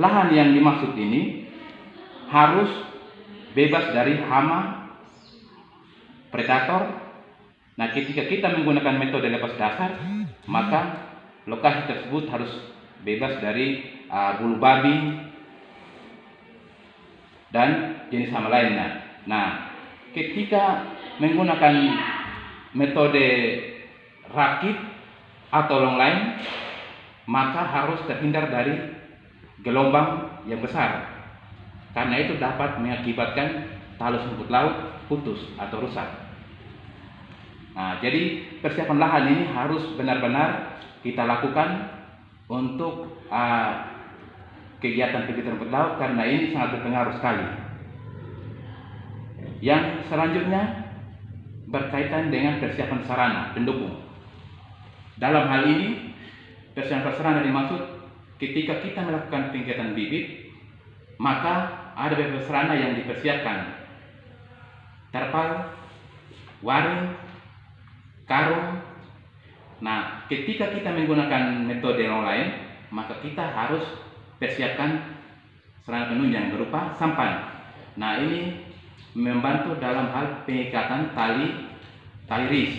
lahan yang dimaksud ini harus bebas dari hama, predator. Nah, ketika kita menggunakan metode lepas dasar, maka lokasi tersebut harus bebas dari bulu babi dan jenis hama lainnya. Nah, ketika menggunakan metode rakit atau long line, maka harus terhindar dari gelombang yang besar, karena itu dapat mengakibatkan talus rumput laut putus atau rusak. Nah, jadi persiapan lahan ini harus benar-benar kita lakukan untuk kegiatan-kegiatan rumput laut, karena ini sangat berpengaruh sekali. Yang selanjutnya berkaitan dengan persiapan sarana pendukung. Dalam hal ini, persiapan sarana dimaksud ketika kita melakukan kegiatan bibit, maka ada beberapa sarana yang dipersiapkan: terpal, waring, karung. Nah, ketika kita menggunakan metode yang lain, maka kita harus persiapkan sarana penunjang berupa sampan. Nah, ini membantu dalam hal pengikatan tali ris.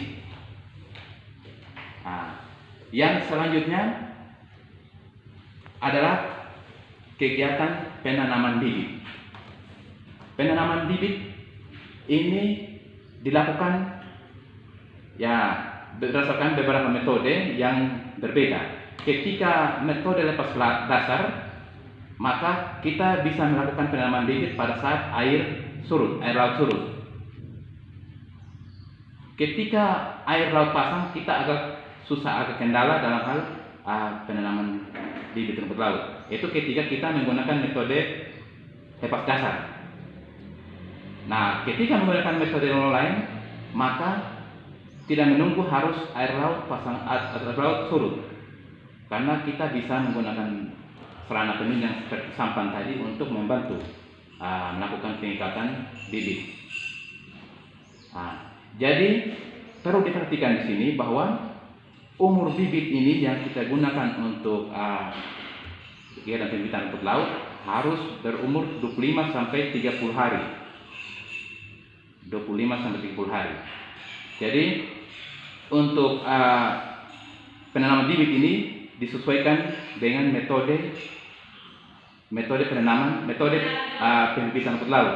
Nah, yang selanjutnya adalah kegiatan penanaman bibit. Penanaman bibit ini dilakukan berdasarkan beberapa metode yang berbeda. Ketika metode lepas dasar, maka kita bisa melakukan penanaman bibit pada saat air laut surut. Ketika air laut pasang, kita agak kendala dalam hal penanaman bibit rumput laut. Itu ketika kita menggunakan metode lepas dasar. Nah, ketika menggunakan metode lain, maka tidak menunggu harus air laut surut, karena kita bisa menggunakan sarana penunjang seperti sampan tadi untuk membantu melakukan pengikatan bibit. Nah, jadi perlu diperhatikan di sini bahwa umur bibit ini yang kita gunakan untuk kegiatan pembibitan rumput laut harus berumur 25 sampai 30 hari. 25 sampai 30 hari. Jadi untuk penanaman bibit ini disesuaikan dengan metode pembibitan rumput laut,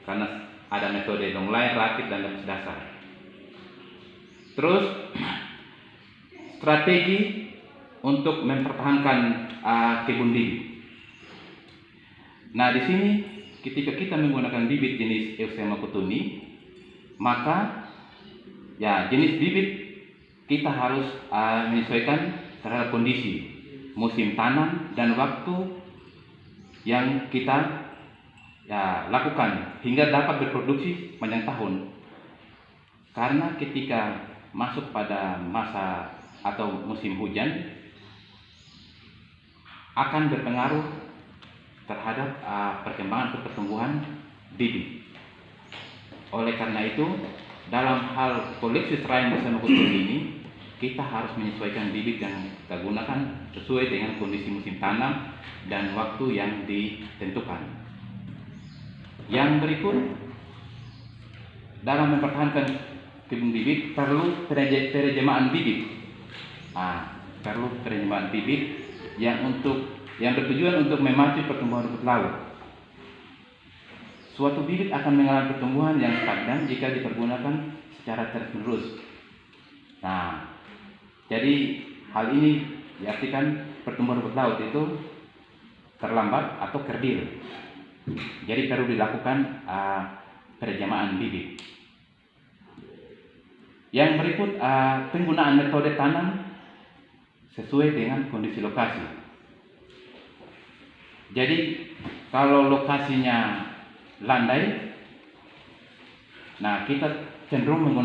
karena ada metode long line, rakit, dan lepas dasar. Terus strategi untuk mempertahankan kebun bibit. Nah, di sini ketika kita menggunakan bibit jenis Eusema cottonii, maka jenis bibit kita harus menyesuaikan terhadap kondisi musim tanam dan waktu yang kita lakukan hingga dapat berproduksi sepanjang tahun. Karena ketika masuk pada masa atau musim hujan, akan berpengaruh terhadap pertumbuhan bibit. Oleh karena itu, dalam hal koleksi serain Eusema cottonii ini, kita harus menyesuaikan bibit yang kita gunakan sesuai dengan kondisi musim tanam dan waktu yang ditentukan. Yang berikut, dalam mempertahankan kebun bibit perlu penerimaan bibit. Perlu penerimaan bibit yang bertujuan untuk memacu pertumbuhan rumput laut. Suatu bibit akan mengalami pertumbuhan yang stagnan jika dipergunakan secara terus-menerus. Nah, jadi hal ini diartikan pertumbuhan rumput laut itu terlambat atau kerdil. Jadi perlu dilakukan penerimaan bibit. Yang berikut, penggunaan metode tanam sesuai dengan kondisi lokasi. Jadi kalau lokasinya landai, nah kita cenderung menggunakan